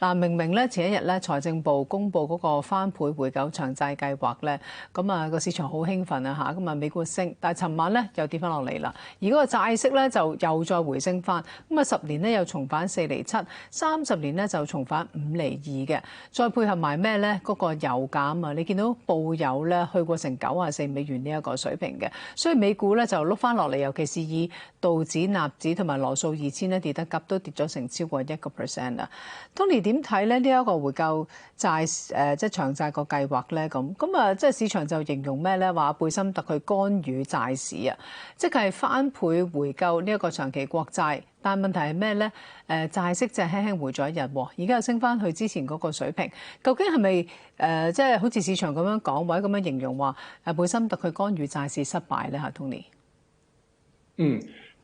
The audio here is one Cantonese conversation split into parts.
嗱，明明咧前一日咧財政部公布嗰個翻倍回購長債計劃咧，咁啊個市場好興奮啊嚇，咁啊美股升，但係尋晚咧又跌翻落嚟啦。而嗰個債息咧就又再回升翻，咁啊10年咧又重返4.7%，30年咧就重返5.2%嘅。再配合埋咩咧？嗰個油價啊，你見到布油咧去過成94美元呢一個水平嘅，所以美股咧就碌翻落嚟，尤其是以道指、納指同埋羅素2000咧跌得急，都跌咗成超過1%啊。Tony 點睇咧？呢一個回購債即係長債個計劃咧，咁啊，即係市場就形容咩咧？話貝森特去干預債市啊，即係翻倍回購呢一個長期國債。但係問題係咩咧？債息就係輕輕回咗一日，而家又升翻去之前嗰個水平。究竟係咪即係好似市場咁樣講，或者咁樣形容話貝森特去干預債市失敗咧？嚇，Tony。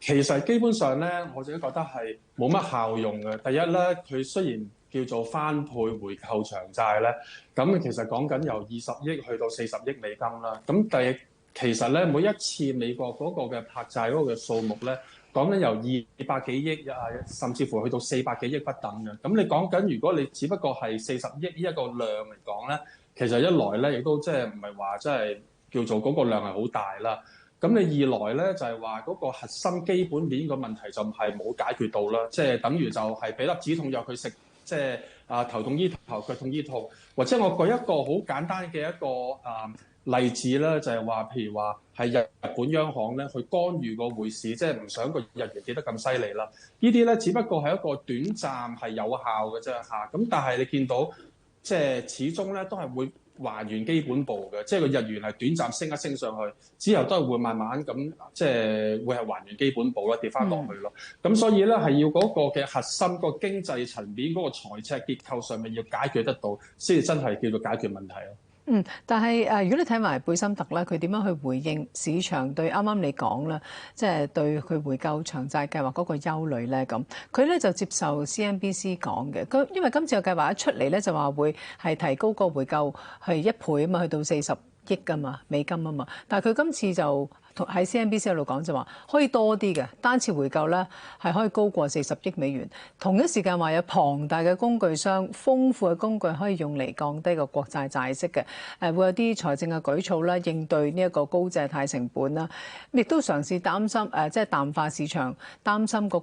其實基本上咧，我自己覺得係冇乜效用嘅。第一咧，佢雖然叫做翻倍回購長債咧，咁其實講緊由20億去到40億美金啦。咁其實咧，每一次美國嗰個嘅拍債嗰個嘅數目咧，講緊由200幾億甚至乎去到400幾億不等嘅。咁你講緊，如果你只不過係40億呢一個量嚟講咧，其實一來咧亦都即係唔係話即係叫做嗰個量係好大啦。咁你二來咧就係話嗰個核心基本面個問題就係冇解決到啦，即係等於就係俾粒止痛藥佢食，即係頭痛醫頭，腳痛醫肚。或者我舉一個好簡單嘅一個例子咧，就係話譬如話係日本央行咧去干預個匯市，即係唔想個日元跌得咁犀利啦。呢啲咧只不過係一個短暫係有效嘅啫嚇。咁但係你見到即係始終咧都係會還原基本步嘅，即係個日元係短暫升一升上去，之後都係會慢慢咁，即係會係還原基本步啦，跌翻落去咯。咁所以咧係要嗰個嘅核心個經濟層面嗰個財赤結構上面要解決得到，先至真係叫做解決問題咯。但係如果你睇埋貝森特咧，佢點樣去回應市場對啱啱你講啦，即係對佢回購長債計劃嗰個憂慮咧？咁佢咧就接受 CNBC 講嘅，佢因為今次個計劃一出嚟咧，就話會係提高個回購係1倍啊嘛，去到40億㗎嘛美金啊嘛，但係佢今次就喺 CNBC 度講就話可以多啲嘅，單次回購咧係可以高過40億美元。同一時間話有龐大嘅工具箱、豐富嘅工具可以用嚟降低個國債債息嘅，會有啲財政嘅舉措啦，應對呢一個高借貸成本啦，亦都嘗試擔心即係淡化市場擔心嗰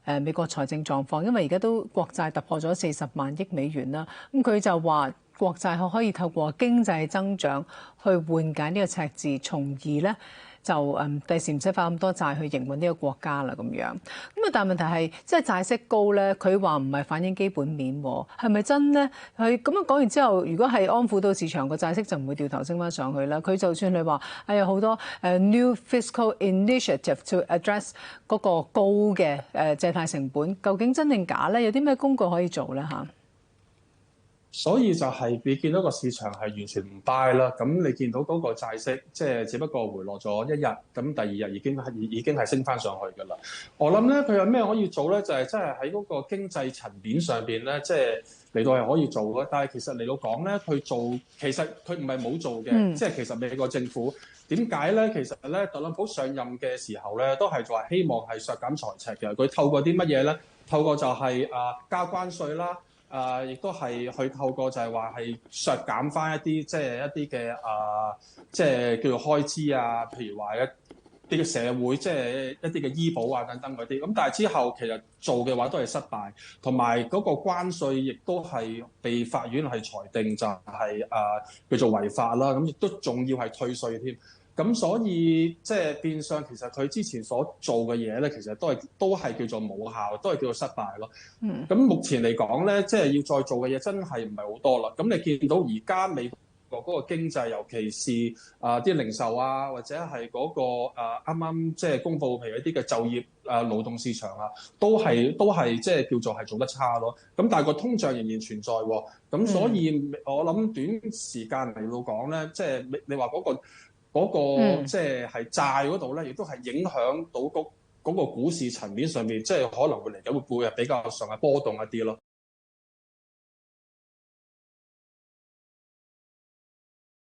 個美國財政狀況，因為而家都國債突破咗40萬億美元啦。咁佢就話國債可以透過經濟增長去緩解呢個赤字，從而咧就第時唔使發咁多債去營運呢個國家啦咁樣。咁啊，但係問題係即係債息高咧，佢話唔係反映基本面喎，係咪真咧？佢咁樣講完之後，如果係安撫到市場，個債息就唔會掉頭升翻上去啦。佢就算你話有好多new fiscal initiative to address 嗰個高嘅借貸成本，究竟真定假咧？有啲咩工具可以做咧嚇？所以就係你見到個市場係完全唔 buy 啦，咁你見到嗰個債息即係只不過回落咗一日，咁第二日已經係升翻上去㗎啦。我諗咧佢有咩可以做咧？就係真係喺嗰個經濟層面上邊咧，即係嚟到係可以做嘅。但係其實嚟到講咧，佢做其實佢唔係冇做嘅，即係其實美國政府點解咧？其實咧特朗普上任嘅時候咧，都係話希望係削減財赤嘅。佢透過啲乜嘢咧？透過就係加關稅啦。亦都係去透過就係話係削減翻一啲即係一啲嘅即係叫做開支啊，譬如話一啲嘅社會即係一啲嘅醫保啊等等嗰啲。咁但係之後其實做嘅話都係失敗，同埋嗰個關稅亦都係被法院係裁定就係叫做違法啦。咁亦都仲要係退稅添。咁所以即係變相其實佢之前所做嘅嘢咧，其實都係叫做冇效，都係叫做失敗咯。咁目前嚟講咧，即係要再做嘅嘢真係唔係好多啦。咁你見到而家美國嗰個經濟，尤其是啲零售啊，或者係嗰個啱啱即係公佈譬如一啲嘅就業勞動市場啊，都係即係叫做係做得差咯。咁但係個通脹仍然存在喎。咁所以我諗短時間嚟到講咧，即係你話嗰個即係債嗰度咧，亦都係影響到嗰個股市層面上面，即係可能會嚟緊會比較上係波動一啲咯。